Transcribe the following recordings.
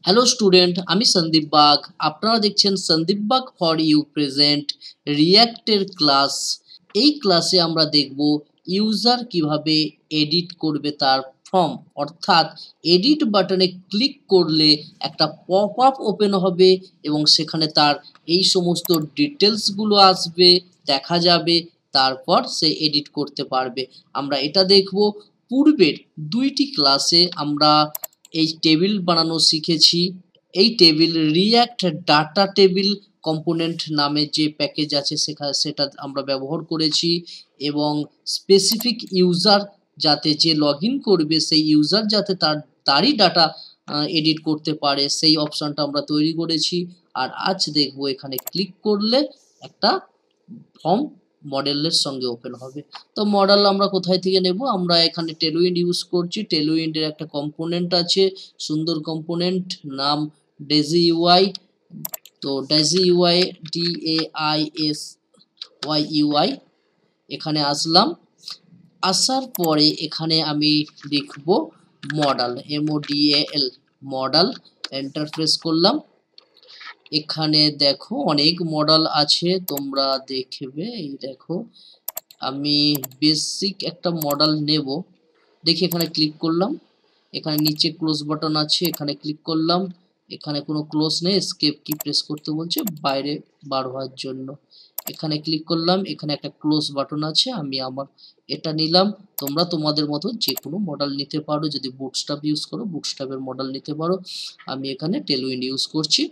Hello student, আমি সন্দীপ বাগ। আপনারা দেখছেন Sandip Bag for you present রিয়্যাক্টের ক্লাস। এই ক্লাসে আমরা দেখব ইউজার কিভাবে এডিট করবে তার ফর্ম, অর্থাৎ এডিট বাটনে ক্লিক করলে একটা পপ আপ ওপেন হবে এবং সেখানে তার এই সমস্ত ডিটেলসগুলো আসবে, দেখা যাবে, তারপর সে এডিট করতে পারবে। আমরা এটা দেখব। পূর্বের দুইটি ক্লাসে আমরা এই টেবিল বানানো শিখেছি। এই table react data table component নামে যে প্যাকেজ আছে সেটা আমরা ব্যবহার করেছি, এবং স্পেসিফিক ইউজার যাতে যে লগ ইন করবে সেই ইউজার যাতে তারই ডাটা এডিট করতে পারে সেই অপশনটা আমরা তৈরি করেছি। আর আজ দেখব এখানে ক্লিক করলে একটা ফর্ম মডেলের সঙ্গে ওপেন হবে। তো মডেল আমরা কোথায় থেকে নেব? আমরা এখানে টেলউইন্ড ইউজ করছি। টেলউইন্ডের একটা কম্পোনেন্ট আছে, সুন্দর কম্পোনেন্ট, নাম ডেজি ইউআই। তো ডেজি ইউআই, DAISY এখানে আসলাম। আসার পরে এখানে আমি লিখব model, MODAL, model. Enter press করলাম। এখানে দেখো অনেক মডেল আছে, তোমরা দেখবে। এই দেখো, আমি বেসিক একটা মডেল নেব। দেখি এখানে ক্লিক করলাম, এখানে নিচে ক্লোজ বাটন আছে, এখানে ক্লিক করলাম। এখানে কোনো ক্লোজ নেই, এসকেপ কি প্রেস করতে বলছে বাইরে বার হওয়ার জন্য। এখানে ক্লিক করলাম, এখানে একটা ক্লোজ বাটন আছে, আমি আমার এটা নিলাম। তোমরা তোমাদের মতো যে কোনো মডেল নিতে পারো। যদি বুটস্ট্র্যাপ ইউজ করো বুটস্ট্র্যাপের মডেল নিতে পারো। আমি এখানে টেলউইন্ড ইউজ করছি।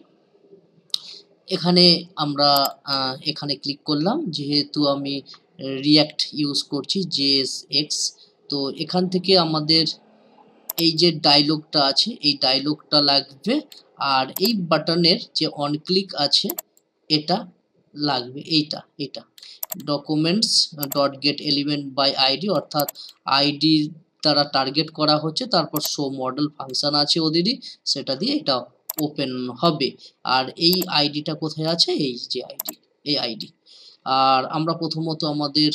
এখানে আমরা এখানে ক্লিক করলাম, যেহেতু আমি রিয়্যাক্ট ইউজ করছি JSX। তো এখান থেকে আমাদের এই যে ডায়লগটা আছে এই ডায়লগটা লাগবে, আর এই বাটনের যে অন ক্লিক আছে এটা লাগবে, এটা documents dot get element by ID, অর্থাৎ আইডি দ্বারা টার্গেট করা হচ্ছে, তারপর শো মডেল ফাংশন আছে ওদেরই, সেটা দিয়ে এটা ওপেন হবে। আর এই আইডিটা কোথায় আছে? এই যে আইডি, এই আইডি। আর আমরা প্রথমত আমাদের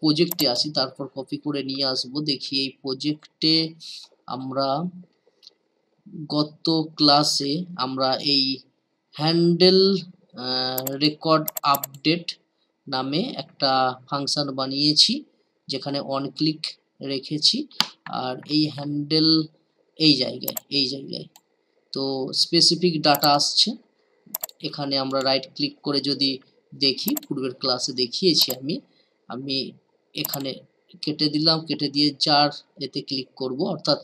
প্রজেক্টে আসি, তারপর কপি করে নিয়ে আসবো। দেখি এই প্রজেক্টে আমরা গত ক্লাসে আমরা এই হ্যান্ডেল রেকর্ড আপডেট নামে একটা ফাংশন বানিয়েছি, যেখানে অন ক্লিক রেখেছি। আর এই হ্যান্ডেল এই জায়গায় তো স্পেসিফিক ডাটা আসছে। এখানে আমরা রাইট ক্লিক করে যদি দেখি, পূর্বের ক্লাসে দেখিয়েছি আমি এখানে কেটে দিলাম, কেটে দিয়ে যার এতে ক্লিক করব, অর্থাৎ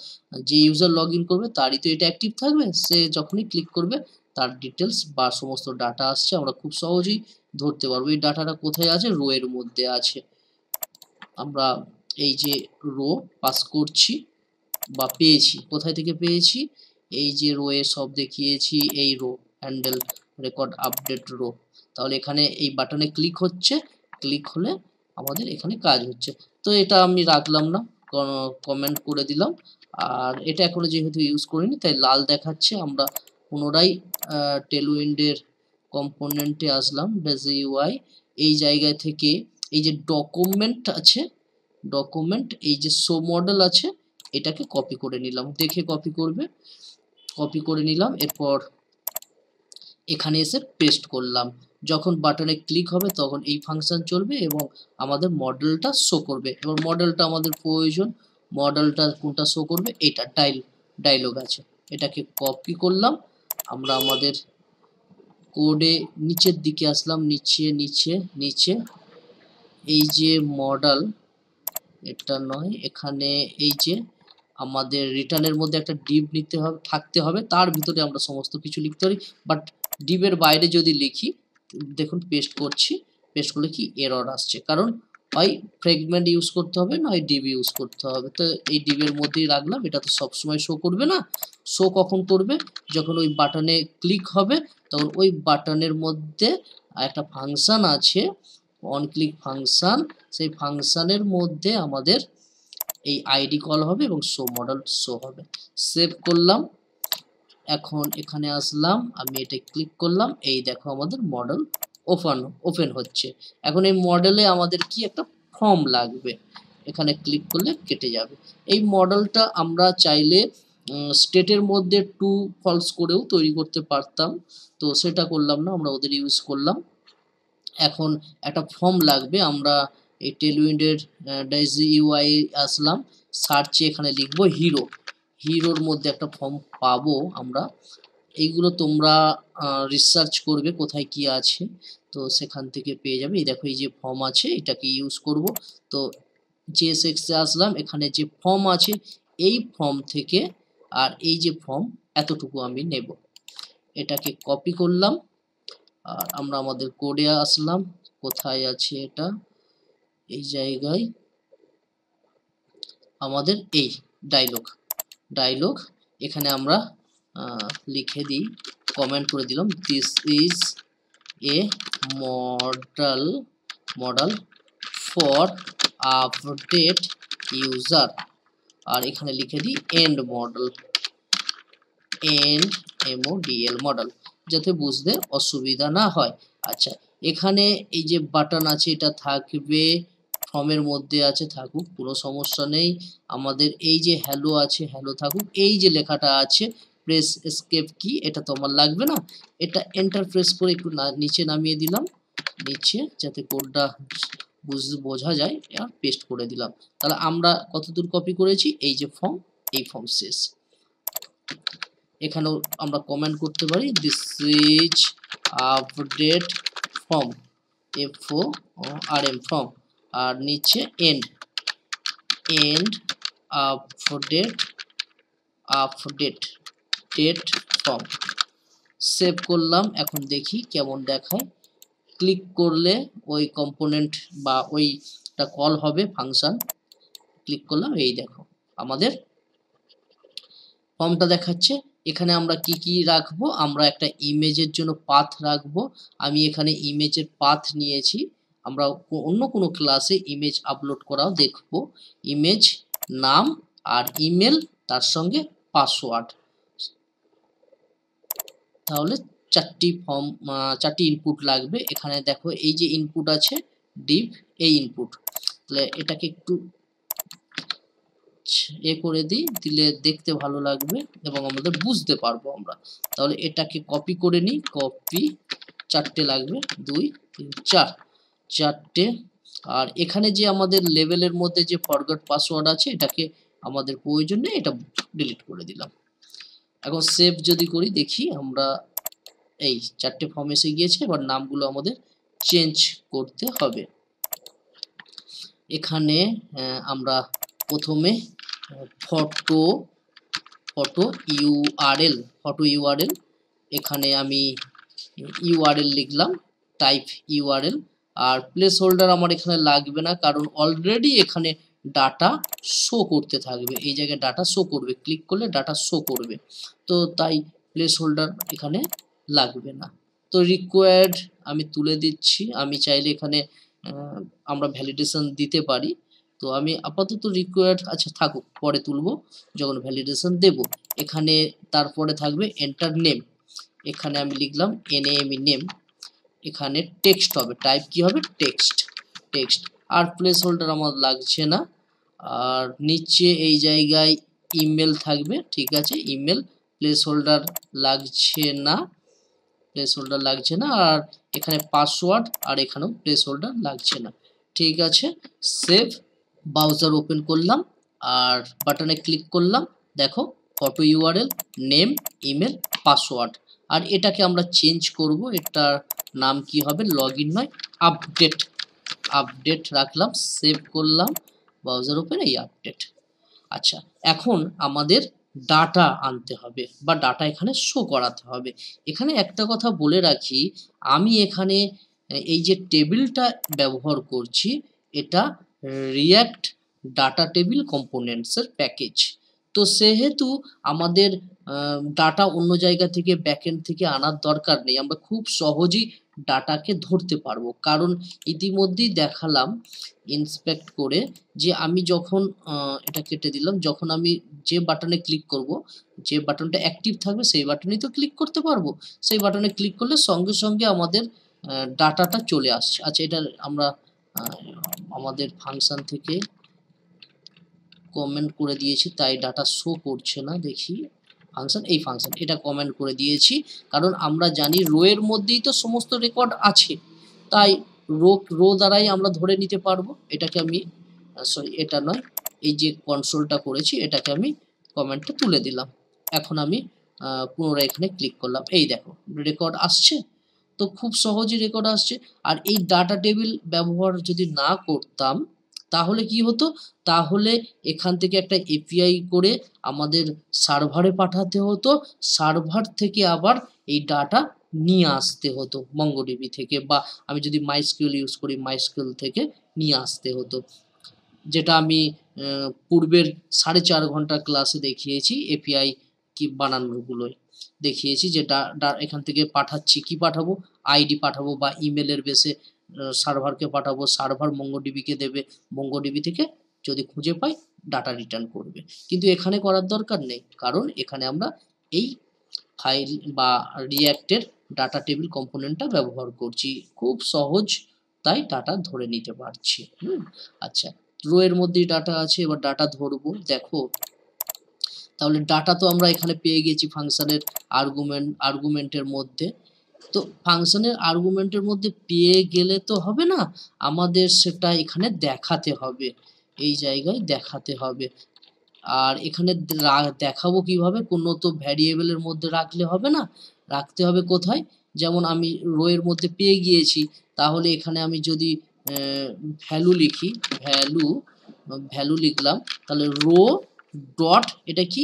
যে ইউজার লগ ইন করবে তারই তো এটা অ্যাক্টিভ থাকবে। সে যখনই ক্লিক করবে তার ডিটেলস বা সমস্ত ডাটা আসছে, আমরা খুব সহজেই ধরতে পারবো এই ডাটাটা কোথায় আছে। রো এর মধ্যে আছে। আমরা এই যে রো পাস করছি বা পেয়েছি, কোথায় থেকে পেয়েছি? এই যে রো এ সব দেখিয়েছি, এই row handle record update row. তাহলে এখানে এই বাটনে ক্লিক হচ্ছে, ক্লিক হলে আমাদের এখানে কাজ হচ্ছে। তো এটা আমি রাখলাম না, কমেন্ট করে দিলাম। আর এটা এখনো যেহেতু ইউজ করিনি তাই লাল দেখাচ্ছে। আমরা পুনরায় টেলউইন্ডের কম্পোনেন্টে আসলাম, ডেজি ইউআই। এই জায়গা থেকে এই যে ডকুমেন্ট আছে, ডকুমেন্ট, এই যে শো মডেল আছে, এটাকে কপি করে নিলাম। দেখে কপি করবে, কপি করে নিলাম। এরপর এখানে এসে পেস্ট করলাম। যখন বাটনে ক্লিক হবে তখন এই ফাংশন চলবে এবং আমাদের মডেলটা শো করবে। এবার মডেলটা আমাদের প্রয়োজন, মডেলটা কোনটা শো করবে? এটা ডায়লগ আছে, এটাকে কপি করলাম। আমরা আমাদের কোডে নিচের দিকে আসলাম, নিচে এই যে মডেল, এটা নয়, এখানে এই যে আমাদের রিটার্নের মধ্যে একটা ডিভ নিতে হবে, থাকতে হবে, তার ভিতরে আমরা সমস্ত কিছু লিখতে পারি। বাট ডিভের বাইরে যদি লিখি, দেখুন পেস্ট করছি, পেস্ট করলে কি এরর আসছে, কারণ হয় ফ্র্যাগমেন্ট ইউজ করতে হবে না হয় ডিভ ইউজ করতে হবে। তো এই ডিভের মধ্যেই রাখলাম। এটা তো সবসময় শো করবে না। শো কখন করবে? যখন ওই বাটনে ক্লিক হবে তখন ওই বাটনের মধ্যে একটা ফাংশন আছে, অন ক্লিক ফাংশন, সেই ফাংশনের মধ্যে আমাদের এই আইডি কল হবে এবং শো মডেল শো হবে। সেভ করলাম। এখন এখানে আসলাম, আমি এটা ক্লিক করলাম, এই দেখো আমাদের মডেল ওপেন হচ্ছে। এখন এই মডেলে আমাদের কি একটা ফর্ম লাগবে, এখানে ক্লিক করলে কেটে যাবে। এই মডেলটা আমরা চাইলে স্টেটের মধ্যে ট্রু ফলস করেও তৈরি করতে পারতাম, তো সেটা করলাম না, আমরা ওদের ইউজ করলাম। এখন একটা ফর্ম লাগবে, আমরা এই টেলউইন্ডের -UI আসলাম, সার্চে এখানে লিখবো হিরো, হিরোর মধ্যে একটা ফর্ম পাবো আমরা। এইগুলো তোমরা রিসার্চ করবে কোথায় কি আছে, তো সেখান থেকে পেয়ে যাবে। এই দেখো এই যে ফর্ম আছে এটাকে ইউজ করব। তো JSX এ আসলাম, এখানে যে ফর্ম আছে এই ফর্ম থেকে, আর এই যে ফর্ম এতটুকু আমি নেব, এটাকে কপি করলাম আর আমরা আমাদের কোডে আসলাম। কোথায় আছে এটা, এই জায়গায় আমাদের এই ডায়লগ এখানে আমরা লিখে দিই, কমেন্ট করে দিলাম, this is a model for update user, আর এখানে লিখে দিই এন্ড মডেল মডেল, যাতে বুঝতে অসুবিধা না হয়। আচ্ছা, এখানে এই যে বাটন আছে এটা থাকবে, ফর্মের মধ্যে আছে, থাকুক, কোনো সমস্যা নেই। আমাদের এই যে হ্যালো আছে, হ্যালো থাকুক। এই যে লেখাটা আছে প্রেস এসকেপ কি, এটা তো আমার লাগবে না, এটা এন্টার প্রেস করে একটু নিচে নামিয়ে দিলাম, নিচে যাতে কোডটা বোঝা যায়, আর পেস্ট করে দিলাম। তাহলে আমরা কতদূর কপি করেছি, এই যে ফর্ম, এই ফর্ম শেষ। এখানেও আমরা কমেন্ট করতে পারি, this is update form, FORM form, আর নিচে এন্ড আপডেট ফর্ম। সেভ করলাম, এখন দেখি কেমন দেখায়। ক্লিক করলে ওই কম্পোনেন্ট বা ওইটা কল হবে, ফাংশন ক্লিক করলাম, এই দেখো আমাদের ফর্মটা দেখাচ্ছে। এখানে আমরা কি কি রাখবো, আমরা একটা ইমেজের জন্য পাথ রাখবো। আমি এখানে ইমেজের পাথ নিয়েছি, আমরা অন্য কোনো ক্লাসে ইমেজ আপলোড করাও দেখবো। ইমেজ নাম আর ইমেল, তার সঙ্গে পাসওয়ার্ড, তাহলে চারটি ইনপুট লাগবে। এখানে দেখো এই যে ইনপুট আছে ডিভ, এই ইনপুট, তাহলে এটাকে একটু করে দিলে দেখতে ভালো লাগবে এবং আমাদের বুঝতে পারবো আমরা। তাহলে এটাকে কপি করে নিই, কপি, চারটে লাগবে, 2 3 4, চারটে। আর এখানে যে আমাদের লেভেলের মধ্যে যে ফরগট পাসওয়ার্ড আছে, এটাকে আমাদের প্রয়োজন নেই, এটা ডিলিট করে দিলাম। এখন সেভ যদি করি, দেখি আমরা এই চারটে ফর্ম এসে গিয়েছে। এবার নামগুলো আমাদের চেঞ্জ করতে হবে। এখানে আমরা প্রথমে ফটো ইউআরএল, এখানে আমি ইউআরএল লিখলাম, টাইপ ইউআরএল। আর প্লেস হোল্ডার আমার এখানে লাগবে না, কারণ অলরেডি এখানে ডাটা শো করতে থাকবে, এই জায়গায় ডাটা শো করবে, ক্লিক করলে ডাটা শো করবে, তো তাই প্লেস হোল্ডার এখানে লাগবে না। তো রিকোয়ার্ড আমি তুলে দিচ্ছি, আমি চাইলে এখানে আমরা ভ্যালিডেশন দিতে পারি, তো আমি আপাতত রিকোয়ার্ড আচ্ছা থাকুক, পরে তুলবো যখন ভ্যালিডেশন দেব। এখানে তারপরে থাকবে এন্টার নেম, এখানে আমি লিখলাম নেম, এখানে টেক্সট হবে, টাইপ কি হবে, টেক্সট। আর প্লেস হোল্ডার আমার লাগছে না। আর নিচে এই জায়গায় ইমেল থাকবে, ঠিক আছে, ইমেল, প্লেস হোল্ডার লাগছে না, আর এখানে পাসওয়ার্ড, আর এখানেও প্লেস হোল্ডার লাগছে না, ঠিক আছে। সেভ, ব্রাউজার ওপেন করলাম আর বাটনে ক্লিক করলাম, দেখো photo URL, name, email, password. আর এটাকে আমরা চেঞ্জ করব, এটার নাম কি হবে, লগইন নয়, আপডেট রাখলাম, সেভ করলাম, ব্রাউজার ওপেন, এই আপডেট। আচ্ছা, এখন আমাদের ডাটা আনতে হবে বা ডাটা এখানে শো করাতে হবে। এখানে একটা কথা বলে রাখি, আমি এখানে এই যে টেবিলটা ব্যবহার করছি, এটা রিঅ্যাক্ট ডাটা টেবিল কম্পোনেন্টসের প্যাকেজ। তো সেহেতু আমাদের ডাটা অন্য জায়গা থেকে ব্যাকএন্ড থেকে আনার দরকার নেই, আমরা খুব সহজেই ডাটাকে ধরতে পারবো। কারণ ইতিমধ্যেই দেখালাম ইন্সপেক্ট করে যে আমি যখন এটা কেটে দিলাম, যখন আমি যে বাটনে ক্লিক করব, যে বাটনটা অ্যাক্টিভ থাকবে সেই বাটনেই তো ক্লিক করতে পারবো। সেই বাটনে ক্লিক করলে সঙ্গে সঙ্গে আমাদের ডাটাটা চলে আসছে। আচ্ছা, এটা আমরা আমাদের ফাংশন থেকে কমেন্ট করে দিয়েছি তাই ডাটা শো করছে না, দেখি ফাংশন, এই ফাংশন, এটা কমেন্ট করে দিয়েছি কারণ আমরা জানি রো এর মধ্যেই তো সমস্ত রেকর্ড আছে, তাই রো দ্বারাই আমরা ধরে নিতে পারবো। এটাকে আমি সরি এটা নয়, এই যে কনসোলটা করেছি এটাকে আমি কমেন্টটা তুলে দিলাম। এখন আমি পুনরায় এখানে ক্লিক করলাম, এই দেখো রেকর্ড আসছে, তো খুব সহজেই রেকর্ড আসছে। আর এই ডাটা টেবিল ব্যবহার যদি না করতাম তাহলে কি হতো, তাহলে এখান থেকে একটা এপিআই করে আমাদের সার্ভারে পাঠাতে হতো, সার্ভার থেকে আবার এই ডাটা নিয়ে আসতে হতো মঙ্গোডিবি থেকে, বা আমি যদি মাইস্কিউএল ইউজ করি মাইস্কিউএল থেকে নিয়ে আসতে হতো, যেটা আমি পূর্বের 4.5 ঘন্টা ক্লাসে দেখিয়েছি, এপিআই কি বানানোগুলোই দেখিয়েছি যে এখান থেকে পাঠাচ্ছি, কি পাঠাবো, আইডি পাঠাবো বা ইমেলের বেসে সার্ভারকে পাঠাবো, সার্ভার মঙ্গোডিবিকে দেবে, মঙ্গোডিবি থেকে যদি খুঁজে পাই ডাটা রিটার্ন করবে। কিন্তু এখানে করার দরকার নেই, কারণ এখানে আমরা এই ফাইল বা রিঅ্যাক্টের ডাটা টেবিল কম্পোনেন্টটা ব্যবহার করছি, খুব সহজ, তাই ডাটা ধরে নিতে পারছি। আচ্ছা, রো এর মধ্যেই ডাটা আছে, এবার ডাটা ধরবো। দেখো তাহলে ডাটা তো আমরা এখানে পেয়ে গেছি ফাংশনের আর্গুমেন্টের মধ্যে। তো ফাংশনের আর্গুমেন্টের মধ্যে পেয়ে গেলে তো হবে না, আমাদের সেটা এখানে দেখাতে হবে, এই জায়গায় দেখাতে হবে। আর এখানে দেখাবো কিভাবে, কোনো তো ভ্যারিয়েবলের মধ্যে রাখলে হবে না, রাখতে হবে কোথায়, যেমন আমি রো এর মধ্যে পেয়ে গিয়েছি, তাহলে এখানে আমি যদি ভ্যালু লিখি, ভ্যালু লিখলাম, তাহলে রো ডট, এটা কি,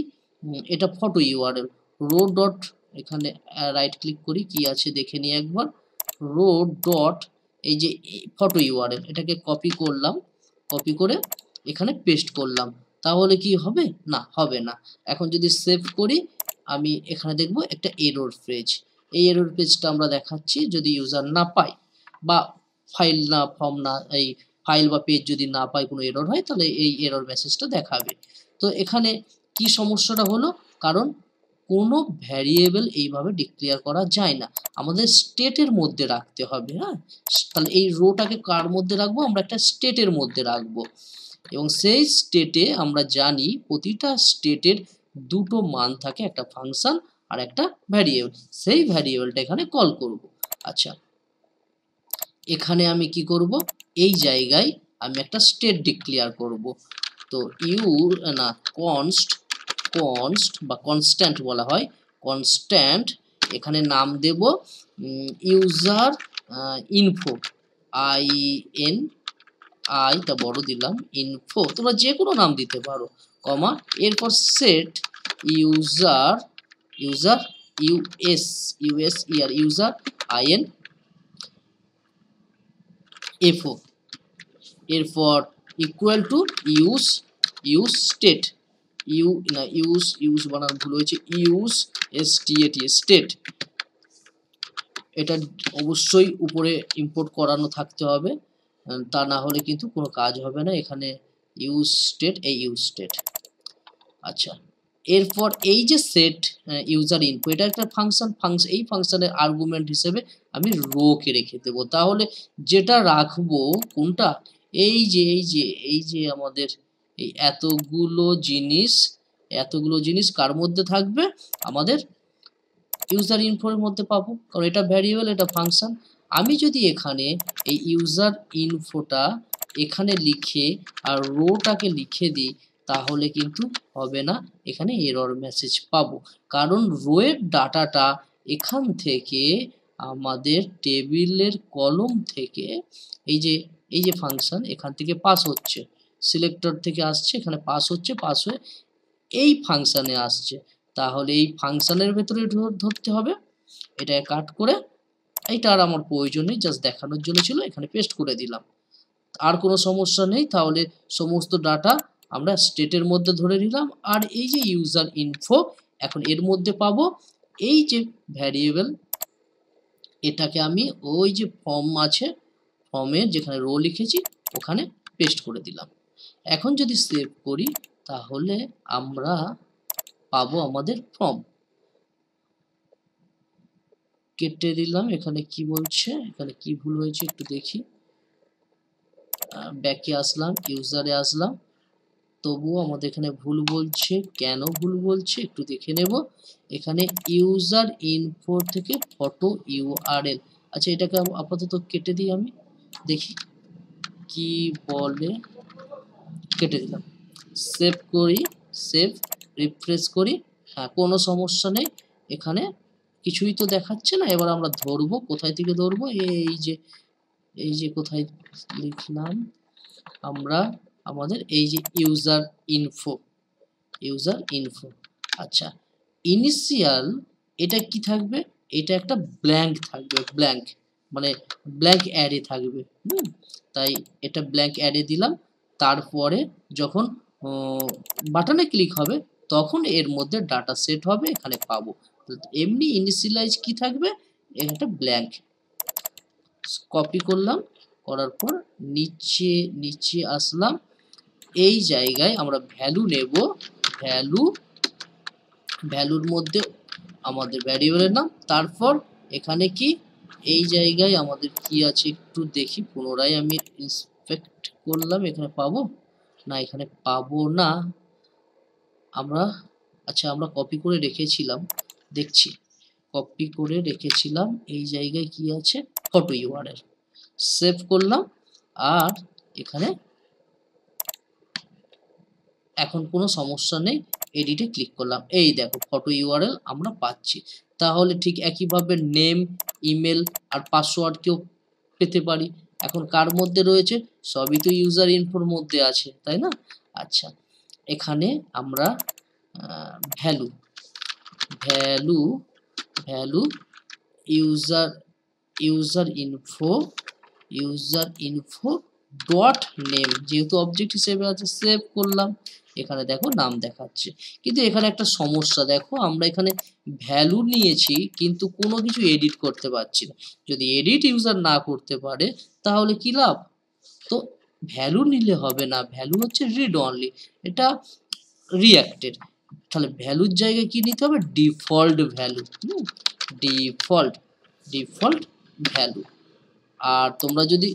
এটা ফটো ইউআরএল, রো ডট, এখানে রাইট ক্লিক করি কি আছে দেখে নিই একবার, রো ডট, এই যে ফটো ইউআরএল, এটাকে কপি করলাম, কপি করে এখানে পেস্ট করলাম, তাহলে কি হবে, না হবে না। এখন যদি সেভ করি আমি এখানে দেখব একটা এরর পেজ, এই এরর পেজটা আমরা দেখাচ্ছি যদি ইউজার না পায় বা ফাইল না ফর্ম না, এই ফাইল বা পেজ যদি না পায়, কোনো এরর হয়, তাহলে এই এরর মেসেজটা দেখাবে। তো এখানে কি সমস্যাটা হলো, কারণ কোনো ভ্যারিয়েবল এইভাবে ডিক্লেয়ার করা যায় না, আমাদের স্টেটের মধ্যে রাখতে হবে। হ্যাঁ, তাহলে এই রোটাকে কার মধ্যে রাখবো, আমরা একটা স্টেটের মধ্যে রাখবো, এবং সেই স্টেটে আমরা জানি প্রতিটা স্টেটের দুটো মান থাকে, একটা ফাংশন আর একটা ভ্যারিয়েবল, সেই ভ্যারিয়েবলটা এখানে কল করব। আচ্ছা, এখানে আমি কি করব, এই জায়গায় আমি একটা স্টেট ডিক্লেয়ার করব, তো না কনস্ট বা কনস্ট্যান্ট বলা হয়, কনস্ট্যান্ট, এখানে নাম দেব ইউজার ইনফো, IN টা বড় দিলাম, ইনফো, তোমরা যে কোনো নাম দিতে পারো, কমা, এরপর set user user IN FO, এরপর equal to use state, use বানান ভুল হয়েছে, স্টেট, এটা অবশ্যই উপরে ইম্পোর্ট করানো থাকতে হবে, তা না হলে কিন্তু কোনো কাজ হবে না। এখানে ইউজ স্টেট। আচ্ছা, এরপর এই যে সেট ইউজার ইনফো, এটা একটা ফাংশন, এই ফাংশনের আর্গুমেন্ট হিসেবে আমি রো কে রেখে দেবো, তাহলে যেটা রাখবো কোনটা, এই যে আমাদের এই এতগুলো জিনিস কার মধ্যে থাকবে, আমাদের ইউজার ইনফোর মধ্যে পাবো, কারণ এটা ভ্যারিয়েবল, এটা ফাংশন। আমি যদি এখানে এই ইউজার ইনফোটা এখানে লিখে আর রোটাকে লিখে দিই, তাহলে কিন্তু হবে না, এখানে এরর মেসেজ পাবো, কারণ রো এর ডাটাটা এখান থেকে আমাদের টেবিলের কলম থেকে এই যে ফাংশন এখান থেকে পাস হচ্ছে, সিলেক্টর থেকে আসছে, এখানে পাস হয়ে এই ফাংশনে আসছে, তাহলে এই ফাংশনের ভেতরে ধরতে হবে, এটা কাট করে, এইটা আর আমার প্রয়োজন নেই, জাস্ট দেখানোর জন্য ছিল, এখানে পেস্ট করে দিলাম, আর কোনো সমস্যা নেই। তাহলে সমস্ত ডাটা আমরা স্টেটের মধ্যে ধরে নিলাম, আর এই যে ইউজার ইনফো এখন এর মধ্যে পাবো, এই যে ভ্যারিয়েবল, এটাকে আমি ওই যে ফর্ম আছে, ফর্মে যেখানে রো লিখেছি ওখানে পেস্ট করে দিলাম। এখন যদি সেভ করি তাহলে আমরা পাবো আমাদের ফর্ম, কেটে দিলাম, এখানে কি বলছে, এখানে কি ভুল হয়েছে একটু দেখি, ব্যাকে আসলাম, ইউজারে আসলাম, তবুও আমাদের এখানে ভুল বলছে। কেন ভুল বলছে একটু দেখে নেব। এখানে ইউজার ইনফো থেকে ফটো ইউআরএল, আচ্ছা এটাকে আপাতত কেটে দিই, আমি দেখি কি বলে। কেটে দিলাম, সেভ করি, সেভ রিফ্রেশ করি। হ্যাঁ, কোনো সমস্যা নেই, এখানে কিছুই তো দেখাচ্ছে না। এবার আমরা ধরবো, কোথায় থেকে ধরবো, এই যে কোথায় লিখলাম আমরা, আমাদের এই যে ইউজার ইনফো, ইউজার ইনফো। আচ্ছা, ইনিশিয়াল এটা কি থাকবে, এটা একটা ব্ল্যাঙ্ক থাকবে, ব্ল্যাঙ্ক মানে ব্ল্যাঙ্ক অ্যারে থাকবে। তাই এটা ব্ল্যাঙ্ক অ্যারে দিলাম। তারপরে যখন বাটনে ক্লিক হবে তখন এর মধ্যে ডাটা সেট হবে, এখানে পাবো। এমনি ইনিশিয়ালাইজ কি থাকবে, একটা ব্ল্যাঙ্ক। কপি করলাম, করার পর নিচে নিচে আসলাম। এই জায়গায় আমরা ভ্যালু নেব, ভ্যালুর মধ্যে আমাদের ভ্যারিয়েবলের নাম। তারপর এখানে কি, এই জায়গায় আমাদের কি আছে একটু দেখি, পুনরায় আমি ইন্সপেক্ট করলাম, এখানে পাবো না, এখানে পাবো না আমরা। আচ্ছা, আমরা কপি করে রেখেছিলাম, দেখছি কপি করে রেখেছিলাম, এই জায়গায় কি আছে, ফটো ইউআরএল। সেভ করলাম, আর এখানে এখন কোনো সমস্যা নেই, এডিটে ক্লিক করলাম, এই দেখো ফটো ইউআরএল আমরা পাচ্ছি। তাহলে ঠিক একইভাবে নেম, ইমেল আর পাসওয়ার্ডকেও পেতে পারি। এখন কার মধ্যে রয়েছে, সবই তো ইউজার ইনফোর মধ্যে আছে, তাই না? আচ্ছা, এখানে আমরা value value value user user info dot name, যেহেতু অবজেক্ট হিসেবে আছে, সেভ করলাম। এখানে দেখো নাম দেখাচ্ছে, কিন্তু এখানে একটা সমস্যা দেখো, আমরা এখানে ভ্যালু নিয়েছি কিন্তু কোনো কিছু এডিট করতে পারছি না। যদি এডিট ইউজার না করতে পারে তাহলে কি লাভ? তো ভ্যালু নিলে হবে না, ভ্যালু হচ্ছে রিড অনলি, এটা রিঅ্যাক্টেড। তাহলে ভ্যালুর জায়গায় কি নিতে হবে, ডিফল্ট ভ্যালু, ডিফল্ট ভ্যালু। আর তোমরা যদি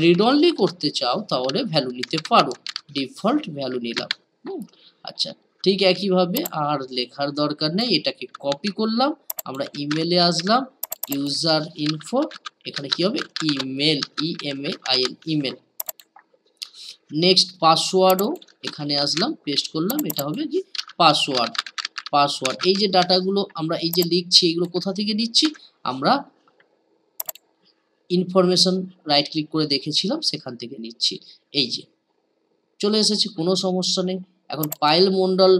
রিড অনলি করতে চাও তাহলে ভ্যালু নিতে পারো, ডিফল্ট ভ্যালু নিলাম। আচ্ছা, ঠিক একইভাবে আর লেখার দরকার নেই, এটাকে কপি করলাম, আমরা ইমেলে আসলাম, ইউজার ইনফো, এখানে কি হবে, ইমেল, ইএমএআইএল, ইমেল। নেক্সট পাসওয়ার্ডও এখানে আসলাম, পেস্ট করলাম, এটা হবে কি পাসওয়ার্ড। এই যে ডাটাগুলো আমরা এই যে লিখছি, এগুলো কোথা থেকে নিচ্ছি, আমরা ইনফরমেশন রাইট ক্লিক করে দেখেছিলাম, সেখান থেকে নিচ্ছি। এই যে চলে এসেছে, কোনো সমস্যা নেই। এখন পায়েল মণ্ডল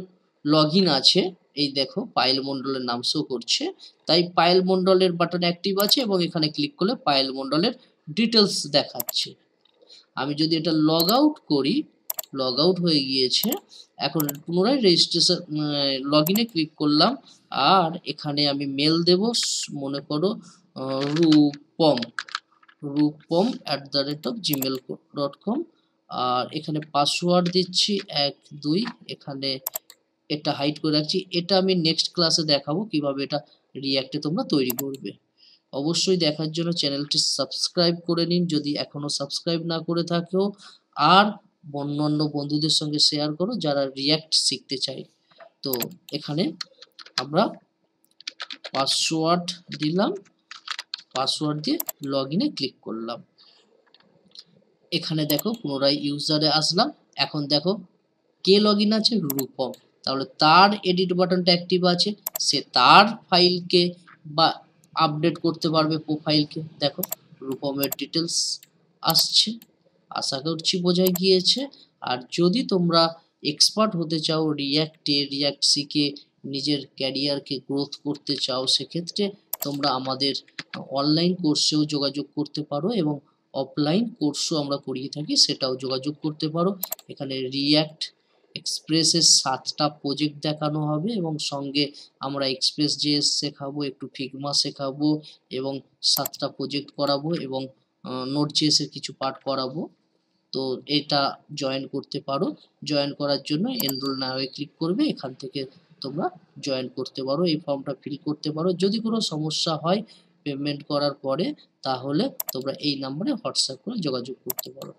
লগইন আছে, এই দেখো পায়েল মণ্ডলের নাম শো করছে, তাই পায়েল মণ্ডলের বাটন অ্যাক্টিভ আছে এবং এখানে ক্লিক করলে পায়েল মণ্ডলের ডিটেলস দেখাচ্ছে। আমি যদি এটা লগ আউট করি, লগ আউট হয়ে গিয়েছে। এখন পুনরায় রেজিস্ট্রেশন লগ ইনে ক্লিক করলাম, আর এখানে আমি মেল দেব, মনে করো rupom@gmail.com, আর এখানে পাসওয়ার্ড দিচ্ছি 1 2, এখানে এটা হাইড করে রাখছি। এটা আমি নেক্সট ক্লাসে দেখাবো কিভাবে এটা রিঅ্যাক্টে তোমরা তৈরি করবে। অবশ্যই দেখার জন্য চ্যানেলটি সাবস্ক্রাইব করে নিন যদি এখনো সাবস্ক্রাইব না করে থাকো, আর অন্যান্য বন্ধুদের সঙ্গে শেয়ার করো যারা রিঅ্যাক্ট শিখতে চায়। তো এখানে আমরা পাসওয়ার্ড দিলাম, পাসওয়ার্ড দিয়ে লগ ইনে ক্লিক করলাম। এখানে দেখো পুনরায় ইউজারে আসলাম, এখন দেখো কে লগ ইন আছে, রূপম, তাহলে তার এডিট বাটনটা অ্যাক্টিভ আছে, সে তার ফাইলকে বা আপডেট করতে পারবে প্রোফাইলকে। দেখো রূপমের ডিটেলস আসছে, আশা করছি বোঝা গিয়েছে। আর যদি তোমরা এক্সপার্ট হতে চাও রিঅ্যাক্টে, রিঅ্যাক্ট শিখে নিজের ক্যারিয়ারকে গ্রোথ করতে চাও, সেক্ষেত্রে তোমরা আমাদের অনলাইন কোর্সেও যোগাযোগ করতে পারো, এবং অফলাইন কোর্সও আমরা করিয়ে থাকি, সেটাও যোগাযোগ করতে পারো। এখানে রিঅ্যাক্ট এক্সপ্রেসের 7টা প্রজেক্ট দেখানো হবে, এবং সঙ্গে আমরা এক্সপ্রেস জেএস শেখাবো, একটু ফিগমা শেখাবো, এবং 7টা প্রজেক্ট করাবো, এবং নোট জেএসের কিছু পার্ট করাবো। তো এটা জয়েন করতে পারো। জয়েন করার জন্য এনরোল নাওয়ে ক্লিক করবে, এখান থেকে তোমরা জয়েন করতে পারো, এই ফর্মটা ফিল করতে পারো। যদি কোনো সমস্যা হয় পেমেন্ট করার পরে, তাহলে তোমরা এই নাম্বারে হোয়াটসঅ্যাপ করে যোগাযোগ করতে পারো।